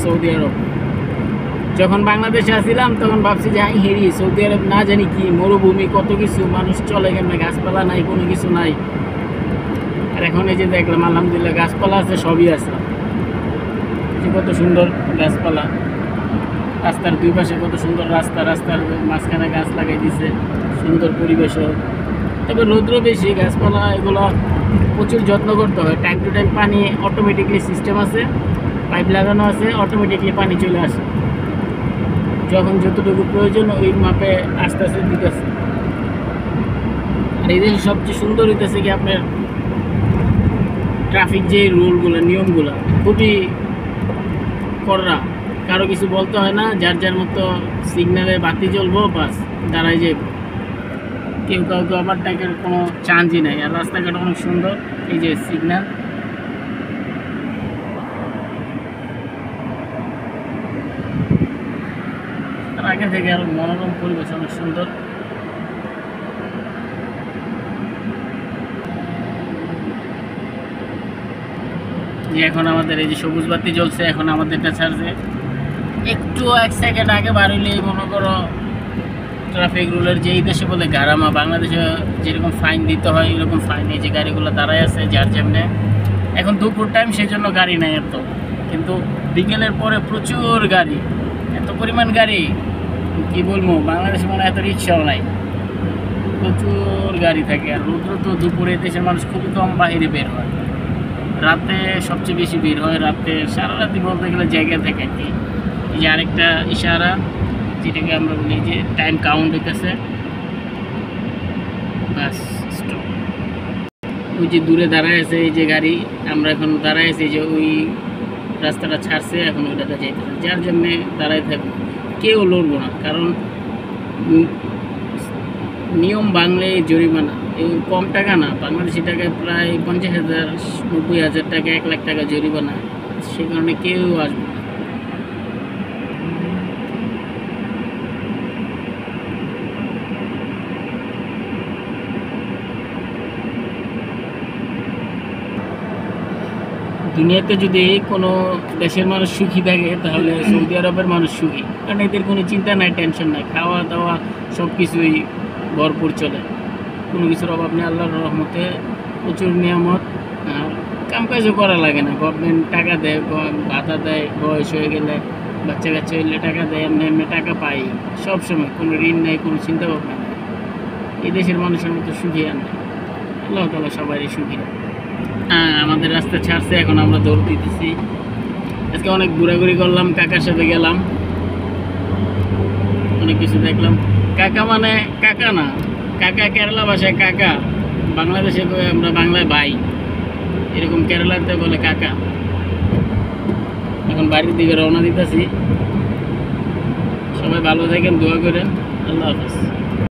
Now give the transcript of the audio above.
Saudi আরব। যখন বাংলাদেশে আসছিলাম তখন ভাবছি যে আমি হেরি সৌদি আরব না জানি কি মরুভূমি, কত কিছু, মানুষ চলে কেমন, গাছপালা নাই, কোনো কিছু নাই। আর এখন এই যে দেখলাম আলহামদুলিল্লাহ গাছপালা আছে, সবই আছে। কত সুন্দর গাছপালা, রাস্তার দুই পাশে কত সুন্দর রাস্তা, রাস্তার মাঝখানে গাছ লাগাই দিছে, সুন্দর পরিবেশও। তবে রৌদ্র বেশি, গাছপালা এগুলো প্রচুর যত্ন করতে হয়। টাইম টু টাইম পানি অটোমেটিকলি সিস্টেম আছে, পাইপ লাগানো আছে, অটোমেটিকলি পানি চলে আসে, যখন যতটুকু প্রয়োজন ওই মাপে আস্তে আস্তে দিতেছে। আর এই দেশে সবচেয়ে সুন্দর হইতেছে কি আপনার ট্রাফিক যে রুলগুলো, নিয়মগুলো খুবই কড়া, কারো কিছু বলতে হয় না, যার যার মতো সিগন্যালে বাতি জ্বলবো, বাস দাঁড়ায় যে কেউ কাউকে আবার টাইপের কোনো চান্সই নাই। আর রাস্তাঘাট অনেক সুন্দর, এই যে সিগন্যাল, তার আগে থেকে আরো মনোরম পরিবেশ, অনেক সুন্দর। যে এখন আমাদের এই যে সবুজ বাতি জ্বলছে, এখন আমাদেরটা ছাড়ছে, একটু 1 সেকেন্ড আগে বার হইলেই মনে করো ট্রাফিক রুলের যে এই দেশে বলে গারামা, বাংলাদেশে যেরকম ফাইন দিতে হয় এরকম ফাইন। এই যে গাড়িগুলো দাঁড়ায় আছে যার যেমনে, এখন দুপুর টাইম সেই জন্য গাড়ি নাই এত, কিন্তু বিকেলের পরে প্রচুর গাড়ি, এত পরিমাণ গাড়ি কি বলবো, বাংলাদেশে মনে হয় এত রিক্সাও নাই, প্রচুর গাড়ি থাকে। আর রৌদ্র তো দুপুরে দেশের মানুষ খুবই কম বাইরে বের হয়, রাতে সবচেয়ে বেশি বের হয়। রাতে সারা রাতি বলতে গেলে জায়গা থাকে আর কি। এই যে আরেকটা ইশারা যেটাকে আমরা বলি যে টাইম কাউন্ট হইতেছে, বাস স্টপ। ওই যে দূরে দাঁড়ায় আছে এই যে গাড়ি, আমরা এখন দাঁড়ায় আছি, যে ওই রাস্তাটা ছাড়ছে, এখন ওইটাতে যাইতেছে, যার জন্যে দাঁড়ায় থাকবো, কেউ লড়বো না, কারণ নিয়ম ভাঙলে জরিমানা। এই কম টাকা না, বাংলাদেশি টাকায় প্রায় 50,000, 90,000 টাকা, 1 লাখ টাকা জরিমানা, সে কারণে কেউ আসবে না। দুনিয়াতে যদি কোনো দেশের মানুষ সুখী থাকে তাহলে সৌদি আরবের মানুষ সুখী, কারণ এদের কোনো চিন্তা নাই, টেনশন নাই, খাওয়া দাওয়া সব কিছুই ভরপুর চলে, কোনো কিছুর অভাব নেই, আল্লাহর রহমতে প্রচুর নিয়ামত। আর কাম কাজও করা লাগে না, গভর্নমেন্ট টাকা দেয়, ভাতা দেয়, বয়স হয়ে গেলে বাচ্চা কাচ্চা হইলে টাকা দেয়, এমনি এমনি টাকা পাই সব সময়, কোনো ঋণ নেই, কোনো চিন্তা ভাবনা নেই। এই দেশের মানুষের মতো সুখী আর নেই, আল্লাহ তাআলা সবারই সুখী। হ্যাঁ, আমাদের রাস্তা ছাড়ছে, এখন আমরা দৌড় দিতেছি। আজকে অনেক ঘোরাঘুরি করলাম, কাকার সাথে গেলাম, অনেক কিছু দেখলাম। কাকা মানে কাকা না, কাকা কেরালা ভাষায় কাকা, বাংলাদেশে আমরা বাংলায় ভাই, এরকম কেরালাতে বলে কাকা। এখন বাড়ির দিকে রওনা দিতেছি, সবাই ভালো থাকেন, দোয়া করেন, আল্লাহ হাফেজ।